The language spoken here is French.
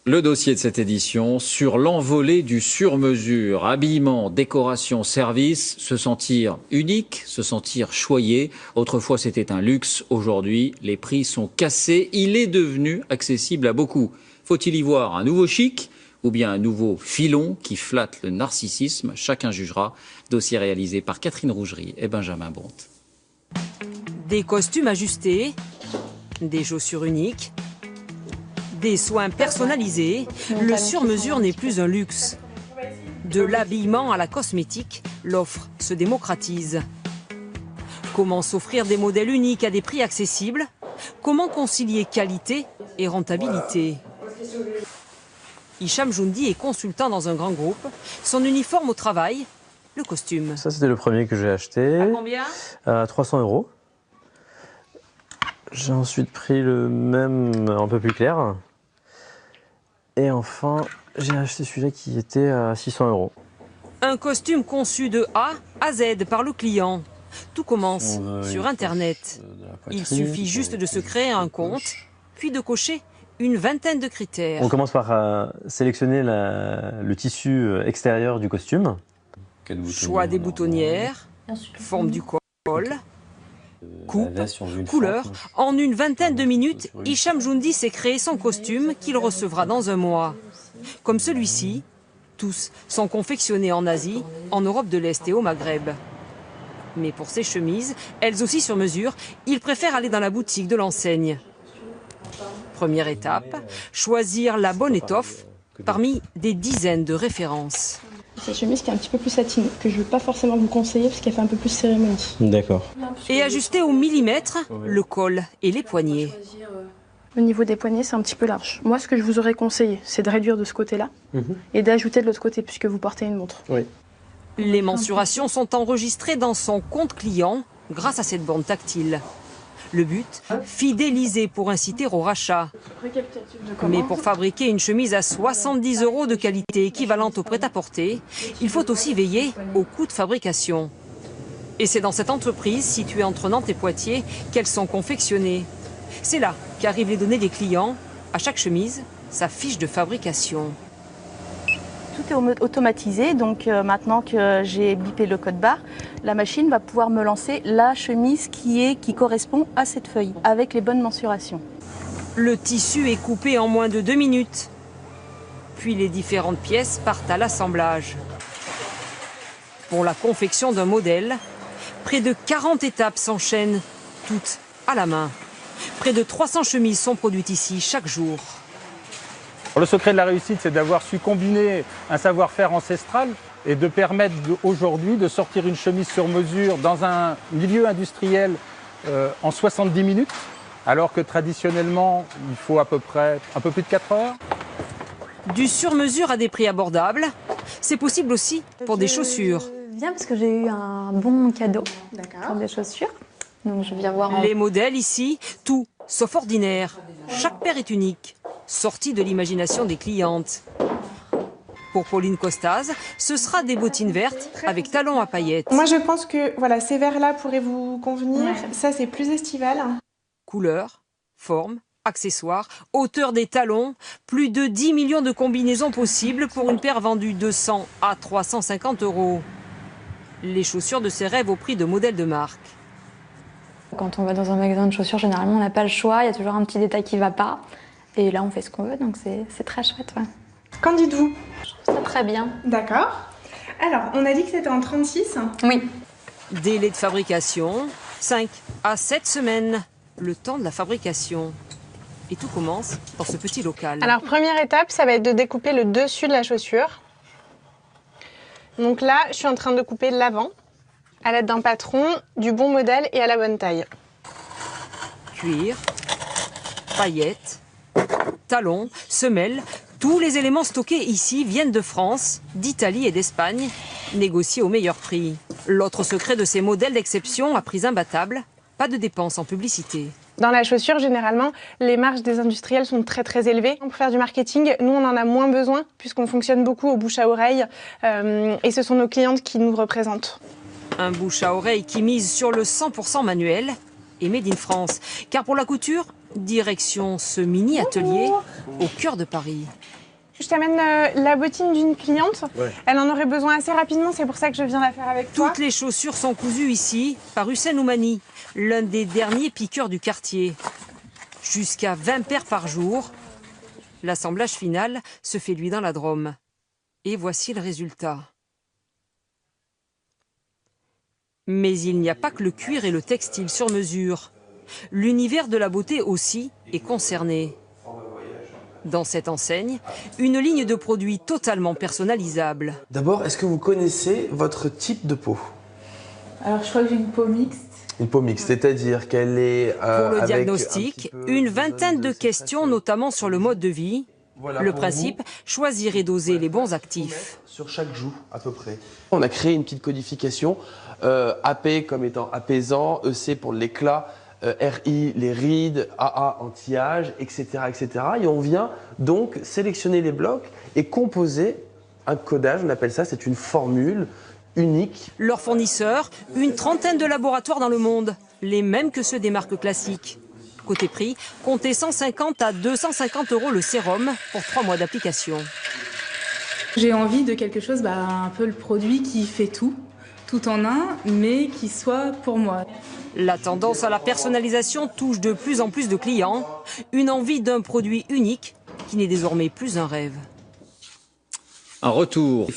Le dossier de cette édition sur l'envolée du sur-mesure, habillement, décoration, service, se sentir unique, se sentir choyé. Autrefois c'était un luxe, aujourd'hui les prix sont cassés, il est devenu accessible à beaucoup. Faut-il y voir un nouveau chic ou bien un nouveau filon qui flatte le narcissisme? Chacun jugera. Dossier réalisé par Catherine Rougerie et Benjamin Bonte. Des costumes ajustés, des chaussures uniques, des soins personnalisés, le sur-mesure n'est plus un luxe. De l'habillement à la cosmétique, l'offre se démocratise. Comment s'offrir des modèles uniques à des prix accessibles? Comment concilier qualité et rentabilité? Hicham Joundi est consultant dans un grand groupe. Son uniforme au travail, le costume. Ça, c'était le premier que j'ai acheté. À combien? À 300 €. J'ai ensuite pris le même un peu plus clair. Et enfin, j'ai acheté celui-là qui était à 600 €. Un costume conçu de A à Z par le client. Tout commence sur Internet. Il suffit juste de se créer un compte, puis de cocher une vingtaine de critères. On commence par sélectionner le tissu extérieur du costume. Choix des boutonnières, forme du col, coupe, couleur. En une vingtaine de minutes, Hicham Joundi s'est créé son costume qu'il recevra dans un mois. Comme celui-ci, tous sont confectionnés en Asie, en Europe de l'Est et au Maghreb. Mais pour ces chemises, elles aussi sur mesure, il préfère aller dans la boutique de l'enseigne. Première étape, choisir la bonne étoffe parmi des dizaines de références. C'est une chemise qui est un petit peu plus satinée, que je ne veux pas forcément vous conseiller parce qu'elle fait un peu plus cérémonie. D'accord. Et ajuster au millimètre le col et les poignets. Au niveau des poignets, c'est un petit peu large. Moi, ce que je vous aurais conseillé, c'est de réduire de ce côté-là et d'ajouter de l'autre côté puisque vous portez une montre. Oui. Les mensurations sont enregistrées dans son compte client grâce à cette borne tactile. Le but, fidéliser pour inciter au rachat. Mais pour fabriquer une chemise à 70 € de qualité équivalente au prêt-à-porter, il faut aussi veiller au coût de fabrication. Et c'est dans cette entreprise, située entre Nantes et Poitiers, qu'elles sont confectionnées. C'est là qu'arrivent les données des clients. À chaque chemise, sa fiche de fabrication. Tout est automatisé, donc maintenant que j'ai bipé le code barre, la machine va pouvoir me lancer la chemise qui correspond à cette feuille, avec les bonnes mensurations. Le tissu est coupé en moins de 2 minutes. Puis les différentes pièces partent à l'assemblage. Pour la confection d'un modèle, près de 40 étapes s'enchaînent, toutes à la main. Près de 300 chemises sont produites ici chaque jour. Le secret de la réussite, c'est d'avoir su combiner un savoir-faire ancestral et de permettre aujourd'hui de sortir une chemise sur mesure dans un milieu industriel en 70 minutes, alors que traditionnellement, il faut à peu près un peu plus de 4 heures. Du sur-mesure à des prix abordables, c'est possible aussi pour des chaussures. Je viens parce que j'ai eu un bon cadeau pour des chaussures. Donc je viens voir. Les modèles ici, tout sauf ordinaire. Chaque paire est unique, sortie de l'imagination des clientes. Pour Pauline Costaz, ce sera des bottines vertes avec talons à paillettes. Moi, je pense que voilà, ces verres-là pourraient vous convenir. Ça, c'est plus estival. Couleur, forme, accessoires, hauteur des talons, plus de 10 millions de combinaisons possibles pour une paire vendue 200 à 350 €. Les chaussures de ses rêves au prix de modèles de marque. Quand on va dans un magasin de chaussures, généralement, on n'a pas le choix. Il y a toujours un petit détail qui ne va pas. Et là, on fait ce qu'on veut, donc c'est très chouette. Ouais. Qu'en dites-vous? Je trouve ça très bien. D'accord. Alors, on a dit que c'était en 36. Oui. Délai de fabrication, 5 à 7 semaines. Le temps de la fabrication. Et tout commence dans ce petit local. Alors, première étape, ça va être de découper le dessus de la chaussure. Donc là, je suis en train de couper l'avant à l'aide d'un patron, du bon modèle et à la bonne taille. Cuir, paillettes, talons, semelles, tous les éléments stockés ici viennent de France, d'Italie et d'Espagne, négociés au meilleur prix. L'autre secret de ces modèles d'exception à prix imbattables, pas de dépenses en publicité. Dans la chaussure, généralement, les marges des industriels sont très très élevées. Pour faire du marketing, nous, on en a moins besoin puisqu'on fonctionne beaucoup au bouche à oreille et ce sont nos clientes qui nous représentent. Un bouche à oreille qui mise sur le 100% manuel et made in France. Car pour la couture, direction ce mini-atelier au cœur de Paris. Je t'amène la bottine d'une cliente. Ouais. Elle en aurait besoin assez rapidement, c'est pour ça que je viens la faire avec toi. Toutes les chaussures sont cousues ici par Hussein Oumani, l'un des derniers piqueurs du quartier. Jusqu'à 20 paires par jour. L'assemblage final se fait lui dans la Drôme. Et voici le résultat. Mais il n'y a pas que le cuir et le textile sur mesure. L'univers de la beauté aussi est concerné. Dans cette enseigne, une ligne de produits totalement personnalisables. D'abord, est-ce que vous connaissez votre type de peau? Alors, je crois que j'ai une peau mixte. Une peau mixte, c'est-à-dire qu'elle est... Pour le diagnostic, une vingtaine de questions, notamment sur le mode de vie. Voilà, le principe, choisir et doser les bons actifs. Sur chaque joue, à peu près. On a créé une petite codification, AP comme étant apaisant, EC pour l'éclat, RI, les rides, AA, anti-âge, etc., etc. Et on vient donc sélectionner les blocs et composer un codage, on appelle ça, c'est une formule unique. Leurs fournisseurs, une trentaine de laboratoires dans le monde, les mêmes que ceux des marques classiques. Côté prix, comptez 150 à 250 € le sérum pour 3 mois d'application. J'ai envie de quelque chose, un peu le produit qui fait tout en un, mais qui soit pour moi. La tendance à la personnalisation touche de plus en plus de clients. Une envie d'un produit unique qui n'est désormais plus un rêve. Un retour.